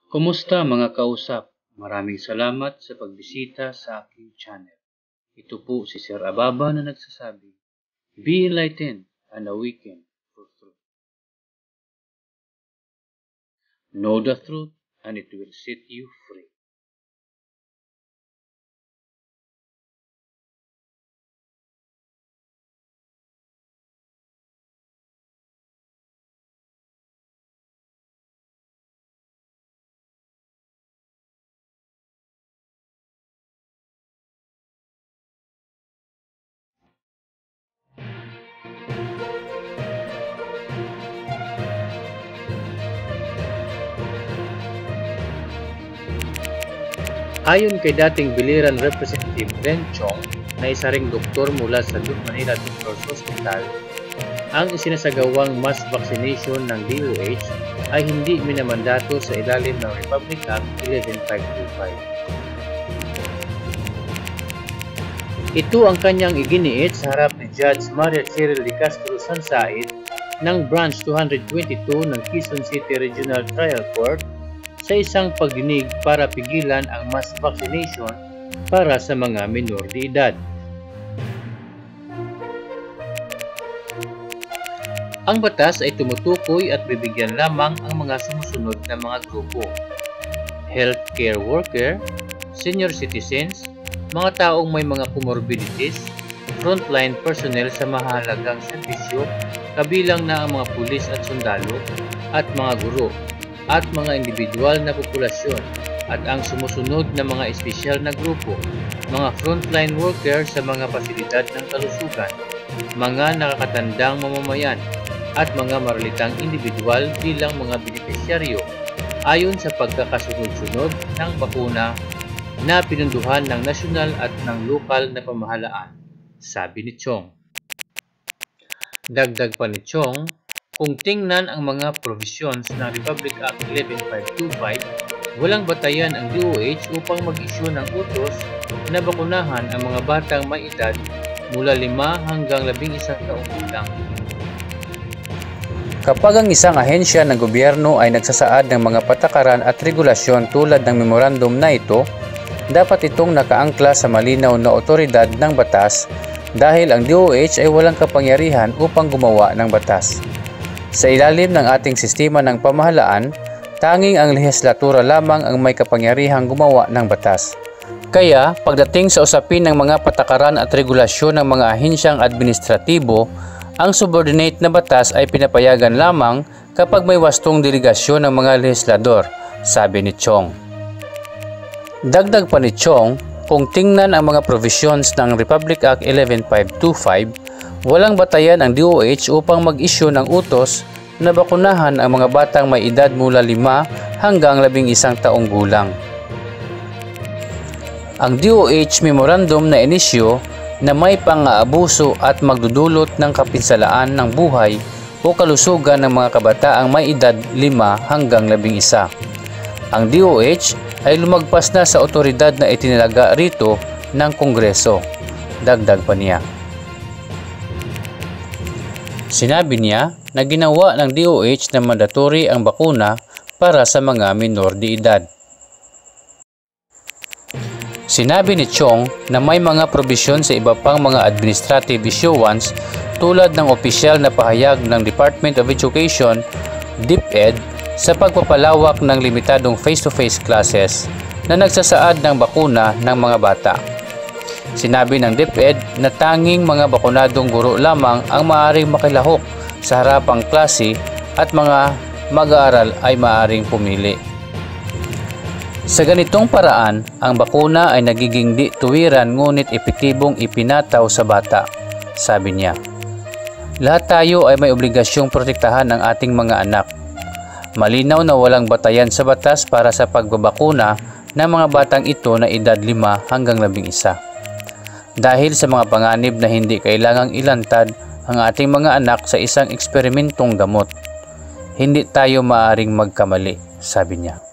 Kumusta mga kausap? Maraming salamat sa pagbisita sa aking channel. Ito po si Sir Ababa na nagsasabi, Be enlightened and awaken for truth. Know the truth and it will set you free. Ayon kay dating biliran Representative Glenn Chong na isa ring doktor mula sa Duke Manila Doctors Hospital, ang isinasagawang mass vaccination ng DOH ay hindi minamandato sa ilalim ng Republic Act 11525. Ito ang kanyang iginiit sa harap ni Judge Maria Cheryl de Castro Sansaid ng Branch 222 ng Quezon City Regional Trial Court sa isang pagdinig para pigilan ang mass vaccination para sa mga minor de edad. Ang batas ay tumutukoy at bibigyan lamang ang mga sumusunod na mga grupo: healthcare worker, senior citizens, mga taong may mga comorbidities, frontline personnel sa mahalagang serbisyo, kabilang na ang mga pulis at sundalo, at mga guro, at mga individual na populasyon, at ang sumusunod na mga espesyal na grupo, mga frontline worker sa mga pasilidad ng kalusugan, mga nakakatandang mamamayan, at mga maralitang individual bilang mga benepisyaryo ayon sa pagkakasunod-sunod ng bakuna na pinunduhan ng nasyonal at ng lokal na pamahalaan, sabi ni Chong. Dagdag pa ni Chong, kung tingnan ang mga provisions ng Republic Act 11525, walang batayan ang DOH upang mag-issue ng utos na bakunahan ang mga batang may edad mula 5 hanggang 11 taong gulang. Kapag ang isang ahensya ng gobyerno ay nagsasaad ng mga patakaran at regulasyon tulad ng memorandum na ito, dapat itong nakaangkla sa malinaw na otoridad ng batas dahil ang DOH ay walang kapangyarihan upang gumawa ng batas. Sa ilalim ng ating sistema ng pamahalaan, tanging ang lehislatura lamang ang may kapangyarihang gumawa ng batas. Kaya, pagdating sa usapin ng mga patakaran at regulasyon ng mga ahensyang administratibo, ang subordinate na batas ay pinapayagan lamang kapag may wastong delegasyon ng mga lehislador, sabi ni Chong. Dagdag pa ni Chong, kung tingnan ang mga provisions ng Republic Act 11525, walang batayan ang DOH upang mag-issue ng utos na bakunahan ang mga batang may edad mula 5 hanggang 11 taong gulang. Ang DOH memorandum na inisyu na may pang-aabuso at magdudulot ng kapinsalaan ng buhay o kalusugan ng mga kabataang may edad 5 hanggang 11. Ang DOH ay lumagpas na sa otoridad na itinalaga rito ng Kongreso, dagdag pa niya. Sinabi niya na ginawa ng DOH na mandatory ang bakuna para sa mga minor de edad. Sinabi ni Chong na may mga probisyon sa iba pang mga administrative issuance tulad ng opisyal na pahayag ng Department of Education, DepEd, sa pagpapalawak ng limitadong face-to-face classes na nagsasaad ng bakuna ng mga bata. Sinabi ng DepEd na tanging mga bakunadong guro lamang ang maaaring makilahok sa harapang klase at mga mag-aaral ay maaaring pumili. Sa ganitong paraan, ang bakuna ay nagiging di tuwiran ngunit epektibong ipinataw sa bata, sabi niya. Lahat tayo ay may obligasyong protektahan ang ating mga anak. Malinaw na walang batayan sa batas para sa pagbabakuna ng mga batang ito na edad 5 hanggang 11. Dahil sa mga panganib na hindi kailangang ilantad ang ating mga anak sa isang eksperimentong gamot, hindi tayo maaaring magkamali, sabi niya.